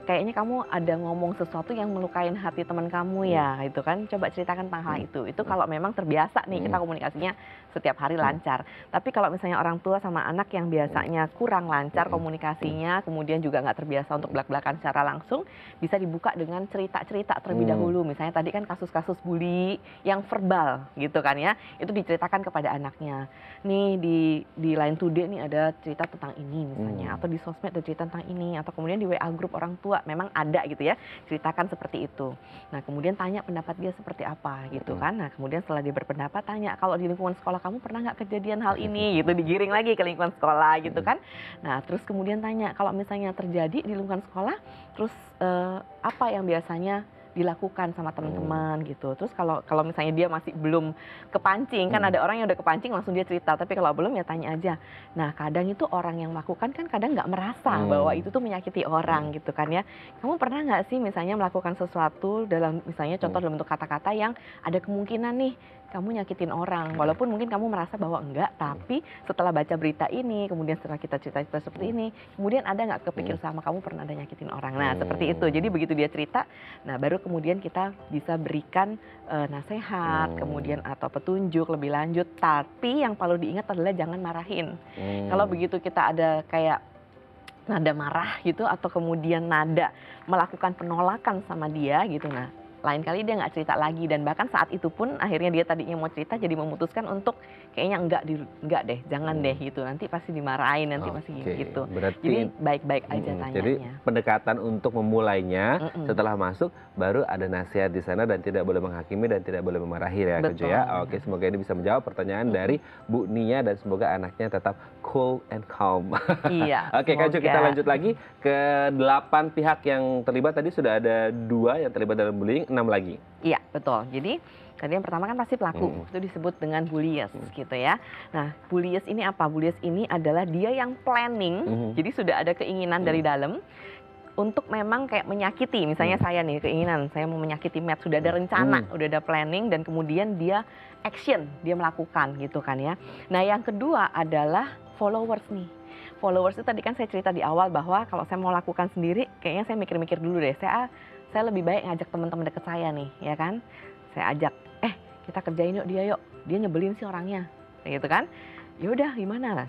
kayaknya kamu ada ngomong sesuatu yang melukain hati teman kamu ya, gitu kan. Coba ceritakan tentang hal itu. Itu kalau memang terbiasa nih kita komunikasinya setiap hari lancar. Tapi kalau misalnya orang tua sama anak yang biasanya kurang lancar komunikasinya, kemudian juga nggak terbiasa untuk belak-belakan secara langsung, bisa dibuka dengan cerita-cerita terlebih dahulu. Misalnya tadi kan kasus-kasus bully yang verbal gitu kan ya, itu diceritakan kepada anaknya. Nih di Line Today nih ada cerita tentang ini misalnya, atau di sosmed ada cerita tentang ini, atau kemudian di WA grup orang tua memang ada gitu ya, ceritakan seperti itu. Nah kemudian tanya pendapat dia seperti apa gitu kan. Nah kemudian setelah dia berpendapat, tanya kalau di lingkungan sekolah kamu pernah nggak kejadian hal ini gitu, digiring lagi ke lingkungan sekolah gitu kan. Nah terus kemudian tanya kalau misalnya terjadi di lingkungan sekolah, terus apa yang biasanya dilakukan sama teman-teman gitu. Terus kalau misalnya dia masih belum kepancing, kan ada orang yang udah kepancing langsung dia cerita, tapi kalau belum ya tanya aja. Nah kadang itu orang yang melakukan kan kadang nggak merasa bahwa itu tuh menyakiti orang gitu kan ya. Kamu pernah nggak sih misalnya melakukan sesuatu dalam misalnya contoh dalam bentuk kata-kata yang ada kemungkinan nih kamu nyakitin orang, walaupun mungkin kamu merasa bahwa enggak, tapi setelah baca berita ini, kemudian setelah kita cerita-cerita seperti ini, kemudian ada nggak kepikir sama kamu pernah ada nyakitin orang. Nah seperti itu, jadi begitu dia cerita, nah baru kemudian kita bisa berikan nasihat, kemudian atau petunjuk lebih lanjut, tapi yang perlu diingat adalah jangan marahin. Kalau begitu kita ada kayak nada marah gitu, atau kemudian nada melakukan penolakan sama dia gitu, nah lain kali dia nggak cerita lagi, dan bahkan saat itu pun akhirnya dia tadinya mau cerita jadi memutuskan untuk kayaknya enggak deh, jangan deh gitu, nanti pasti dimarahin, nanti pasti gitu. Berarti, jadi baik-baik aja tanyanya. Jadi pendekatan untuk memulainya setelah masuk baru ada nasihat di sana dan tidak boleh menghakimi dan tidak boleh memarahi ya Kak Jo ya. Oke, semoga ini bisa menjawab pertanyaan dari Bu Nia dan semoga anaknya tetap cool and calm. Iya. Oke Kak Jo, kita lanjut lagi ke 8 pihak yang terlibat. Tadi sudah ada 2 yang terlibat dalam bullying, 6 lagi. Iya, betul. Jadi tadi yang pertama kan pasti pelaku, itu disebut dengan bullies gitu ya. Nah, bullies ini apa? Bullies ini adalah dia yang planning, jadi sudah ada keinginan dari dalam untuk memang kayak menyakiti. Misalnya saya nih, keinginan saya mau menyakiti Matt, sudah ada rencana, udah ada planning, dan kemudian dia action, dia melakukan gitu kan ya. Nah, yang kedua adalah followers nih. Followers itu tadi kan saya cerita di awal bahwa kalau saya mau lakukan sendiri, kayaknya saya mikir-mikir dulu deh. Saya lebih baik ngajak teman-teman dekat saya nih, ya kan? Saya ajak, kita kerjain yuk dia yuk. Dia nyebelin sih orangnya, kayak gitu kan? Ya udah, gimana lah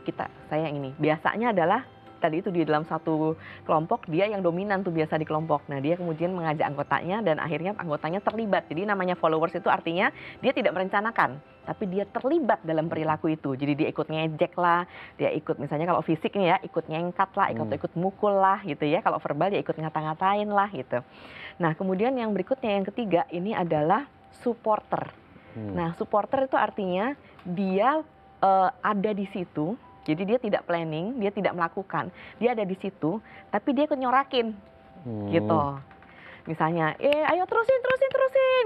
saya yang ini. Biasanya adalah tadi itu di dalam satu kelompok dia yang dominan tuh biasa di kelompok. Nah dia kemudian mengajak anggotanya dan akhirnya anggotanya terlibat. Jadi namanya followers itu artinya dia tidak merencanakan, tapi dia terlibat dalam perilaku itu. Jadi dia ikut ngejek lah, dia ikut misalnya kalau fisik nih ya, ikut nyengkat lah, ikut mukul lah gitu ya. Kalau verbal dia ikut ngata-ngatain lah gitu. Nah kemudian yang berikutnya yang ketiga ini adalah supporter. Nah, supporter itu artinya dia ada di situ, jadi dia tidak planning, dia tidak melakukan, dia ada di situ, tapi dia ikut nyorakin, gitu. Misalnya, ayo terusin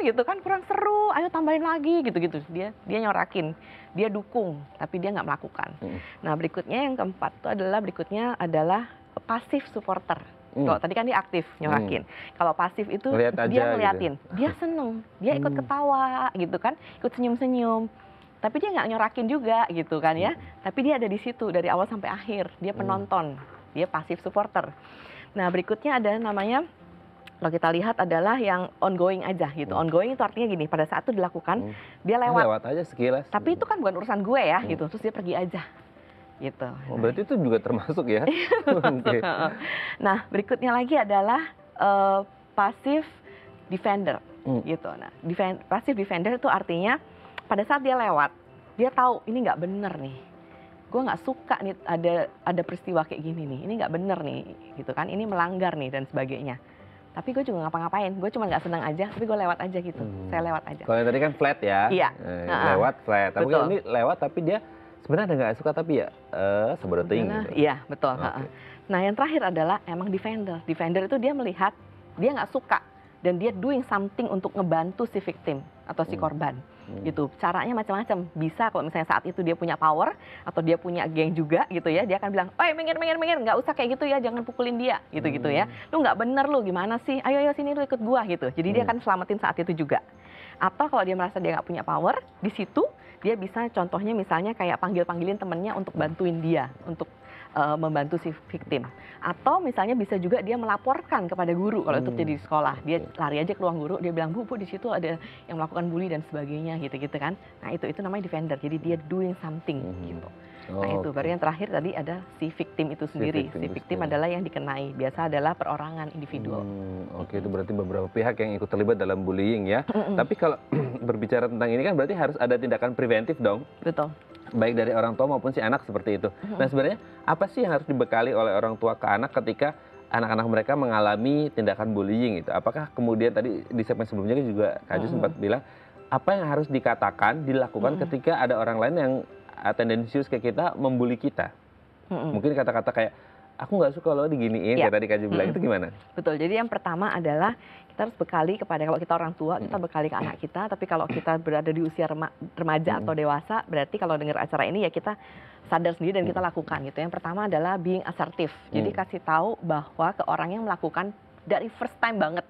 gitu kan, kurang seru, ayo tambahin lagi gitu-gitu. Dia nyorakin, dia dukung, tapi dia nggak melakukan. Nah, berikutnya yang keempat itu adalah passive supporter. Kalau tadi kan dia aktif nyorakin. Kalau pasif itu dia ngeliatin, gitu. Dia seneng, dia ikut ketawa gitu kan, ikut senyum-senyum. Tapi dia nggak nyorakin juga gitu kan ya. Tapi dia ada di situ dari awal sampai akhir. Dia penonton, dia pasif supporter. Nah, berikutnya ada namanya, kalau kita lihat adalah yang ongoing aja gitu. Ongoing itu artinya gini, pada saat itu dilakukan, dia lewat aja sekilas. Tapi itu kan bukan urusan gue ya gitu, terus dia pergi aja gitu. Berarti itu juga termasuk ya? Okay. Nah, berikutnya lagi adalah passive defender gitu. Nah, passive defender itu artinya pada saat dia lewat, dia tahu ini nggak bener nih. Gue nggak suka nih ada peristiwa kayak gini nih, ini nggak bener nih gitu kan, ini melanggar nih dan sebagainya. Tapi gue juga ngapa-ngapain, gue cuma nggak senang aja, tapi gue lewat aja gitu. Saya lewat aja. Kalau yang tadi kan flat ya? Iya. Lewat flat, tapi ini lewat tapi dia sebenarnya nggak suka, tapi ya sebetulnya gitu. Iya, betul. Okay. Nah, yang terakhir adalah emang defender. Defender itu dia melihat, dia nggak suka, dan dia doing something untuk ngebantu si victim atau si korban. Gitu. Caranya macam-macam. Bisa kalau misalnya saat itu dia punya power atau dia punya geng juga gitu ya, dia akan bilang, "Oi, minggir, nggak usah kayak gitu ya, jangan pukulin dia." Gitu-gitu ya. Lu nggak bener lu, gimana sih? Ayo sini lu ikut gua gitu. Jadi dia akan selamatin saat itu juga. Atau kalau dia merasa dia nggak punya power, di situ dia bisa contohnya misalnya kayak panggilin temennya untuk bantuin dia, untuk membantu si victim. Atau misalnya bisa juga dia melaporkan kepada guru kalau itu terjadi di sekolah. Dia lari aja ke ruang guru, dia bilang, Bu, di situ ada yang melakukan bully dan sebagainya gitu-gitu kan. Nah, itu namanya defender. Jadi dia doing something gitu. Nah, itu baru yang terakhir tadi ada si victim itu sendiri. Si victim adalah yang dikenai. Biasa adalah perorangan individual. Oke, itu berarti beberapa pihak yang ikut terlibat dalam bullying ya. Tapi kalau berbicara tentang ini kan berarti harus ada tindakan preventif dong. Betul. Baik dari orang tua maupun si anak seperti itu. Nah, sebenarnya apa sih yang harus dibekali oleh orang tua ke anak ketika anak-anak mereka mengalami tindakan bullying itu? Apakah kemudian tadi di segmen sebelumnya juga Kak Ju sempat bilang apa yang harus dikatakan, dilakukan ketika ada orang lain yang tendensius ke kita membuli kita? Mungkin kata-kata kayak aku nggak suka lo diginiin, kayak tadi Kak Ju bilang, itu gimana? Betul, jadi yang pertama adalah kita harus bekali kepada, kalau kita orang tua, kita bekali ke anak kita, tapi kalau kita berada di usia remaja atau dewasa, berarti kalau dengar acara ini ya kita sadar sendiri dan kita lakukan gitu. Yang pertama adalah being assertive, jadi kasih tahu bahwa ke orang yang melakukan dari first time banget.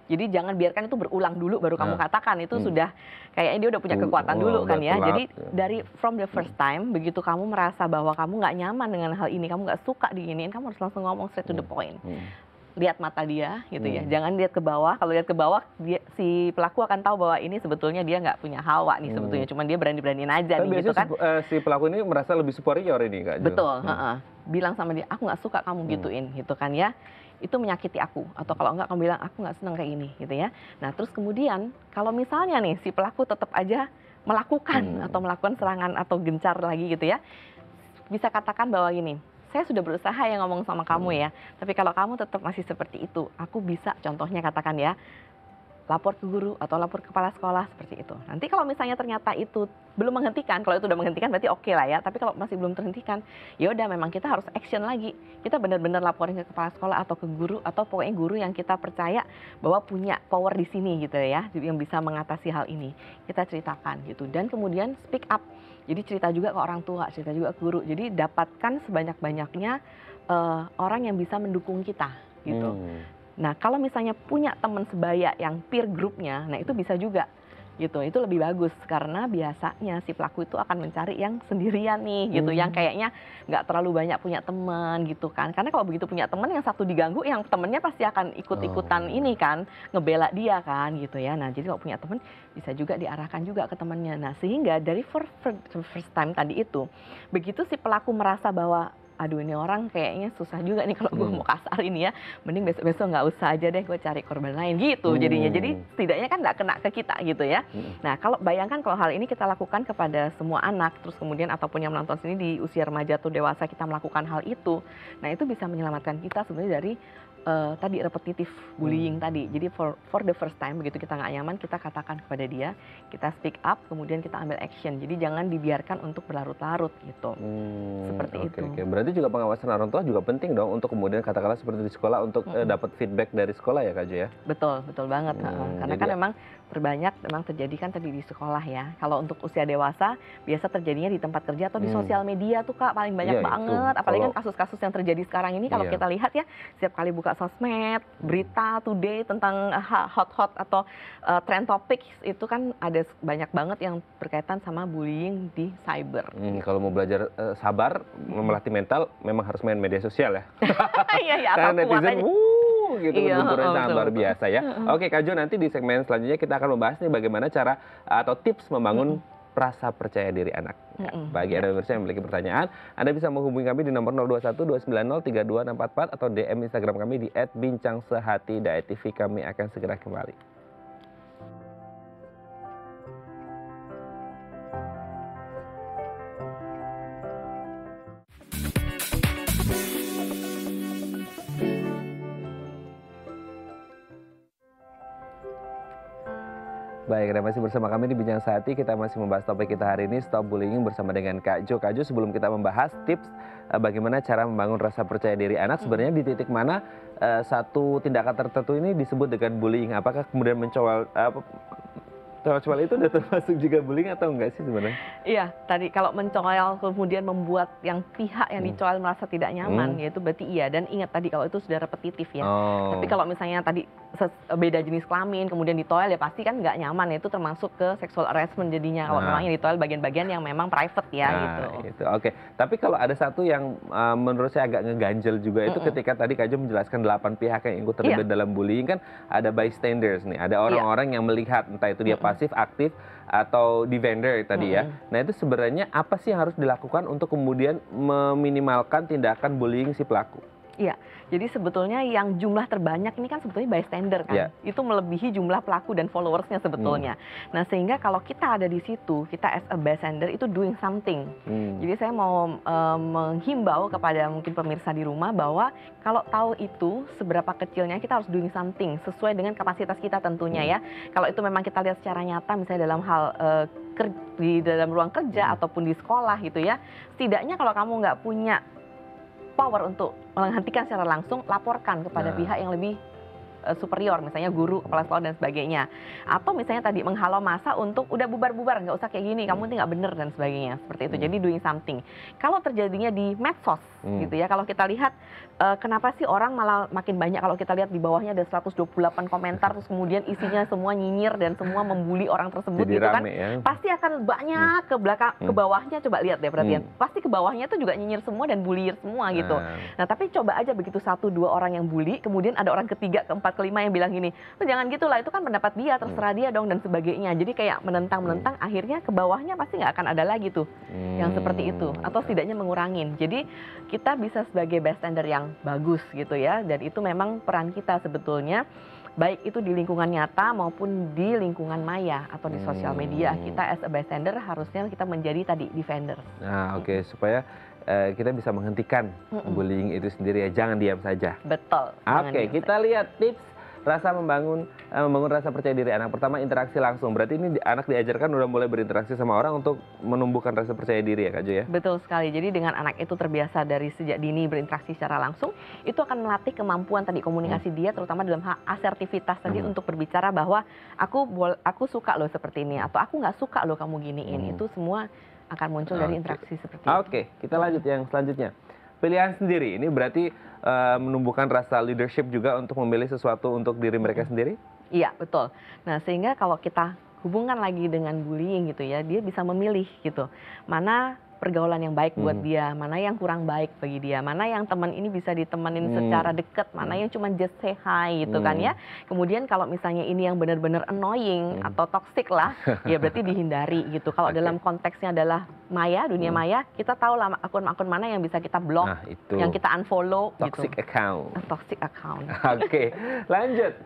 Jadi jangan biarkan itu berulang dulu baru kamu katakan, itu sudah kayaknya dia udah punya kekuatan dulu kan ya. Jadi dari from the first time, begitu kamu merasa bahwa kamu nggak nyaman dengan hal ini, kamu nggak suka diginiin, kamu harus langsung ngomong straight to the point. Lihat mata dia gitu ya, jangan lihat ke bawah. Kalau lihat ke bawah si pelaku akan tahu bahwa ini sebetulnya dia nggak punya hawa nih sebetulnya, cuman dia berani-beraniin aja nih gitu kan. Si pelaku ini merasa lebih superior ini Kak Jo. Betul, bilang sama dia, aku nggak suka kamu gituin gitu kan ya. Itu menyakiti aku, atau kalau enggak kamu bilang aku nggak senang kayak ini gitu ya. Nah, terus kemudian kalau misalnya nih si pelaku tetap aja melakukan atau melakukan serangan atau gencar lagi gitu ya, bisa katakan bahwa gini, saya sudah berusaha ya ngomong sama kamu ya, tapi kalau kamu tetap masih seperti itu, aku bisa contohnya katakan ya, lapor ke guru atau lapor ke kepala sekolah seperti itu. Nanti kalau misalnya ternyata itu belum menghentikan, kalau itu udah menghentikan berarti oke lah ya. Tapi kalau masih belum terhentikan, ya udah memang kita harus action lagi. Kita benar-benar laporin ke kepala sekolah atau ke guru atau pokoknya guru yang kita percaya bahwa punya power di sini gitu ya, yang bisa mengatasi hal ini. Kita ceritakan gitu dan kemudian speak up. Jadi cerita juga ke orang tua, cerita juga ke guru. Jadi dapatkan sebanyak-banyaknya orang yang bisa mendukung kita gitu. Nah, kalau misalnya punya teman sebaya yang peer groupnya, nah itu bisa juga gitu. Itu lebih bagus karena biasanya si pelaku itu akan mencari yang sendirian nih gitu, yang kayaknya nggak terlalu banyak punya teman gitu kan. Karena kalau begitu punya teman yang satu diganggu, yang temennya pasti akan ikut-ikutan ini kan, ngebela dia kan gitu ya. Nah, jadi kalau punya teman bisa juga diarahkan juga ke temannya. Nah, sehingga dari first time tadi itu, begitu si pelaku merasa bahwa aduh ini orang kayaknya susah juga nih kalau gue mau kasar ini ya, mending besok-besok nggak usah aja deh, gue cari korban lain gitu jadinya. Jadi setidaknya kan nggak kena ke kita gitu ya. Nah, kalau bayangkan kalau hal ini kita lakukan kepada semua anak, terus kemudian ataupun yang menonton sini di usia remaja atau dewasa kita melakukan hal itu, nah itu bisa menyelamatkan kita sebenarnya dari tadi repetitif bullying tadi. Jadi for the first time begitu kita nggak nyaman, kita katakan kepada dia, kita speak up, kemudian kita ambil action. Jadi jangan dibiarkan untuk berlarut-larut gitu. Seperti itu. Oke. Berarti juga pengawasan orang tua juga penting dong untuk kemudian katakanlah seperti di sekolah untuk dapat feedback dari sekolah ya Kak Jo ya? Betul, betul banget. Karena kan memang terbanyak memang terjadi kan tadi di sekolah ya. Kalau untuk usia dewasa biasa terjadinya di tempat kerja atau di sosial media tuh Kak paling banyak banget. Apalagi kan kasus-kasus yang terjadi sekarang ini kalau kita lihat ya, setiap kali buka sosmed, berita today tentang hot atau trend topic itu kan ada banyak banget yang berkaitan sama bullying di cyber. Kalau mau belajar sabar, melatih mental, memang harus main media sosial ya. Iya, karena netizen gitu benturan sangat luar biasa ya. Oke Kak Jo, nanti di segmen selanjutnya kita akan membahas nih bagaimana cara atau tips membangun rasa percaya diri anak. Bagi Anda pemirsa yang memiliki pertanyaan, Anda bisa menghubungi kami di nomor 021 290 32644 atau DM Instagram kami di @bincangsehati.tv. Kami akan segera kembali. Baik, Anda masih bersama kami di Bincang Sehati. Kita masih membahas topik kita hari ini, Stop Bullying, bersama dengan Kak Jo. Kak Jo, sebelum kita membahas tips bagaimana cara membangun rasa percaya diri anak, sebenarnya di titik mana satu tindakan tertentu ini disebut dengan bullying? Apakah kemudian mencoba itu udah termasuk juga bullying atau enggak sih sebenarnya? Iya, tadi kalau mencoel kemudian membuat yang pihak yang dicoel merasa tidak nyaman, yaitu berarti iya. Dan ingat tadi kalau itu sudah repetitif ya. Tapi kalau misalnya tadi beda jenis kelamin kemudian ditoel ya pasti kan nggak nyaman, itu termasuk ke sexual harassment jadinya. Kalau memang yang ditoel bagian-bagian yang memang private ya gitu. Oke. Tapi kalau ada satu yang menurut saya agak ngeganjel juga itu ketika tadi Kak Jo menjelaskan 8 pihak yang ikut terlibat dalam bullying, kan ada bystanders nih, ada orang-orang yang melihat, entah itu dia pasif, aktif, atau defender tadi ya. Nah itu sebenarnya apa sih yang harus dilakukan untuk kemudian meminimalkan tindakan bullying si pelaku? Iya, jadi sebetulnya yang jumlah terbanyak ini kan sebetulnya bystander kan, itu melebihi jumlah pelaku dan followersnya sebetulnya. Nah sehingga kalau kita ada di situ, kita as a bystander itu doing something. Jadi saya mau menghimbau kepada mungkin pemirsa di rumah bahwa kalau tahu itu seberapa kecilnya kita harus doing something sesuai dengan kapasitas kita tentunya ya. Kalau itu memang kita lihat secara nyata misalnya dalam hal di dalam ruang kerja ataupun di sekolah gitu ya, setidaknya kalau kamu nggak punya power untuk menghentikan secara langsung, laporkan kepada pihak yang lebih superior, misalnya guru, kepala sekolah dan sebagainya. Atau misalnya tadi menghalau massa untuk udah bubar-bubar, nggak usah kayak gini, kamu ini nggak bener dan sebagainya, seperti itu. Jadi doing something. Kalau terjadinya di medsos gitu ya, kalau kita lihat kenapa sih orang malah makin banyak, kalau kita lihat di bawahnya ada 128 komentar, terus kemudian isinya semua nyinyir dan semua membuli orang tersebut. Jadi gitu kan, pasti akan banyak ke belakang, ke bawahnya, coba lihat deh perhatian, pasti ke bawahnya tuh juga nyinyir semua dan bully semua gitu. Nah tapi coba aja begitu 1-2 orang yang bully, kemudian ada orang ketiga, keempat, kelima yang bilang gini, jangan gitulah, itu kan pendapat dia, terserah dia dong dan sebagainya. Jadi kayak menentang, akhirnya ke bawahnya pasti nggak akan ada lagi tuh yang seperti itu, atau setidaknya mengurangin. Jadi kita bisa sebagai bystander yang bagus gitu ya, dan itu memang peran kita sebetulnya, baik itu di lingkungan nyata maupun di lingkungan maya atau di sosial media. Kita as a bystander harusnya kita menjadi tadi defender. Nah oke, supaya kita bisa menghentikan bullying itu sendiri ya, jangan diam saja. Betul. Oke, kita lihat tips membangun rasa percaya diri anak. Pertama, interaksi langsung. Berarti ini anak diajarkan udah mulai berinteraksi sama orang untuk menumbuhkan rasa percaya diri ya Kak Jo ya? Betul sekali. Jadi dengan anak itu terbiasa dari sejak dini berinteraksi secara langsung, itu akan melatih kemampuan tadi komunikasi dia, terutama dalam hal asertivitas tadi untuk berbicara bahwa aku suka loh seperti ini, atau aku nggak suka loh kamu giniin. Itu semua akan muncul dari interaksi seperti itu. Oke, kita lanjut yang selanjutnya. Pilihan sendiri, ini berarti menumbuhkan rasa leadership juga untuk memilih sesuatu untuk diri mereka sendiri? Iya, betul. Nah, sehingga kalau kita hubungkan lagi dengan bullying gitu ya, dia bisa memilih gitu, mana pergaulan yang baik buat dia, mana yang kurang baik bagi dia, mana yang teman ini bisa ditemenin secara dekat, mana yang cuma just say hi gitu kan ya. Kemudian kalau misalnya ini yang benar-benar annoying atau toxic lah, ya berarti dihindari gitu. Kalau dalam konteksnya adalah maya, dunia maya, kita tahu lah akun-akun mana yang bisa kita block, yang kita unfollow toxic gitu. Account. Toxic account. Oke, lanjut.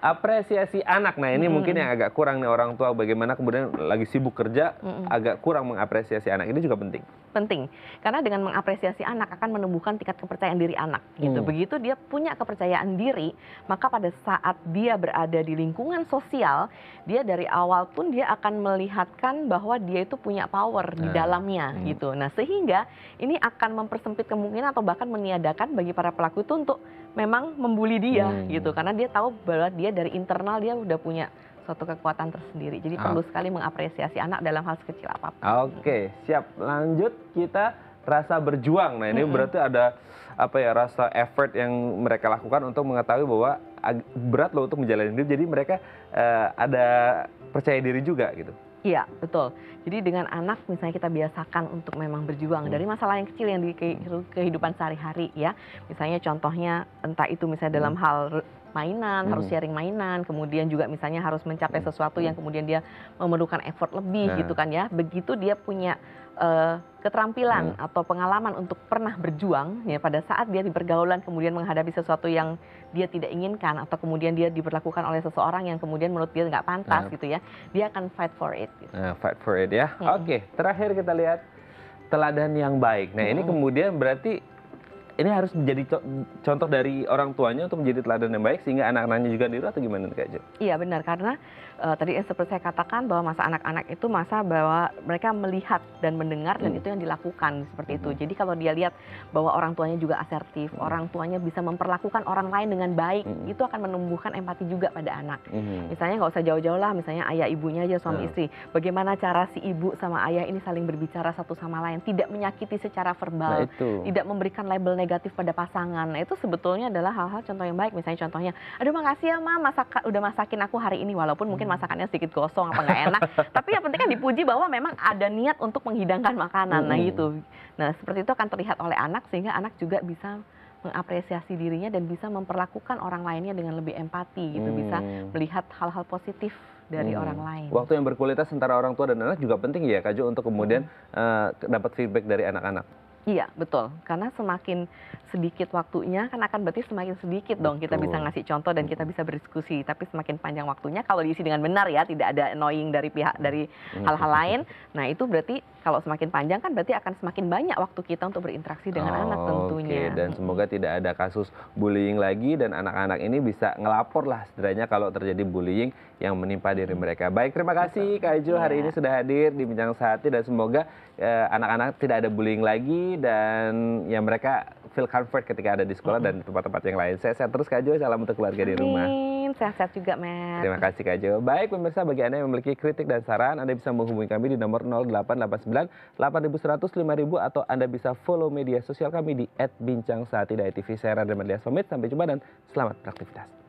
apresiasi anak. Nah ini mungkin yang agak kurang nih orang tua, bagaimana kemudian lagi sibuk kerja agak kurang mengapresiasi anak, ini juga penting. Penting, karena dengan mengapresiasi anak akan menumbuhkan tingkat kepercayaan diri anak gitu. Begitu dia punya kepercayaan diri, maka pada saat dia berada di lingkungan sosial, dia dari awal pun dia akan melihatkan bahwa dia itu punya power di dalamnya gitu. Nah sehingga ini akan mempersempit kemungkinan atau bahkan meniadakan bagi para pelaku itu untuk memang membuli dia gitu, karena dia tahu bahwa dia dari internal dia udah punya suatu kekuatan tersendiri. Jadi perlu sekali mengapresiasi anak dalam hal sekecil apapun. Oke, siap. Lanjut kita rasa berjuang. Nah ini berarti ada apa ya, rasa effort yang mereka lakukan untuk mengetahui bahwa berat loh untuk menjalani hidup. Jadi mereka ada percaya diri juga gitu. Iya, betul. Jadi dengan anak misalnya kita biasakan untuk memang berjuang dari masalah yang kecil yang di kehidupan sehari-hari ya. Misalnya contohnya entah itu misalnya dalam hal mainan, harus sharing mainan, kemudian juga misalnya harus mencapai sesuatu yang kemudian dia memerlukan effort lebih gitu kan ya. Begitu dia punya keterampilan atau pengalaman untuk pernah berjuang ya, pada saat dia di pergaulan kemudian menghadapi sesuatu yang dia tidak inginkan atau kemudian dia diperlakukan oleh seseorang yang kemudian menurut dia nggak pantas gitu ya, dia akan fight for it gitu. Fight for it ya. Oke, terakhir kita lihat teladan yang baik. Nah ini kemudian berarti ini harus menjadi contoh dari orang tuanya untuk menjadi teladan yang baik sehingga anak-anaknya juga niru, atau gimana Kak Jo? Iya benar, karena tadi seperti saya katakan bahwa masa anak-anak itu masa bahwa mereka melihat dan mendengar dan itu yang dilakukan seperti itu. Jadi kalau dia lihat bahwa orang tuanya juga asertif, orang tuanya bisa memperlakukan orang lain dengan baik, itu akan menumbuhkan empati juga pada anak. Misalnya nggak usah jauh-jauh lah, misalnya ayah ibunya aja, suami istri. Bagaimana cara si ibu sama ayah ini saling berbicara satu sama lain, tidak menyakiti secara verbal, tidak memberikan label negatif pada pasangan. Nah, itu sebetulnya adalah hal-hal contoh yang baik. Misalnya contohnya, aduh makasih ya Ma, udah masakin aku hari ini, walaupun mungkin masakannya sedikit gosong apa nggak enak, tapi yang penting kan dipuji bahwa memang ada niat untuk menghidangkan makanan. Nah gitu. Nah seperti itu akan terlihat oleh anak sehingga anak juga bisa mengapresiasi dirinya dan bisa memperlakukan orang lainnya dengan lebih empati gitu, bisa melihat hal-hal positif dari orang lain. Waktu yang berkualitas antara orang tua dan anak juga penting ya Kak Jo untuk kemudian dapat feedback dari anak-anak. Iya, betul. Karena semakin sedikit waktunya, kan akan berarti semakin sedikit dong kita bisa ngasih contoh dan kita bisa berdiskusi. Tapi semakin panjang waktunya, kalau diisi dengan benar ya, tidak ada annoying dari pihak, dari hal-hal lain. Nah itu berarti kalau semakin panjang kan berarti akan semakin banyak waktu kita untuk berinteraksi dengan anak tentunya. Oke, dan semoga tidak ada kasus bullying lagi dan anak-anak ini bisa ngelapor lah setidaknya kalau terjadi bullying yang menimpa diri mereka. Baik, terima kasih Kak Jo hari ini sudah hadir di Bincang Sehati, dan semoga anak-anak tidak ada bullying lagi dan ya mereka feel comfort ketika ada di sekolah dan di tempat-tempat yang lain. Sehat-sehat terus Kak Jo, salam untuk keluarga di rumah. Sehat-sehat juga, Matt. Terima kasih Kak Jo. Baik pemirsa, bagi Anda yang memiliki kritik dan saran, Anda bisa menghubungi kami di nomor 0889 8100 5000 atau Anda bisa follow media sosial kami di @bincang sehati.tv. Saya Radha Mardias pamit, sampai jumpa dan selamat beraktivitas.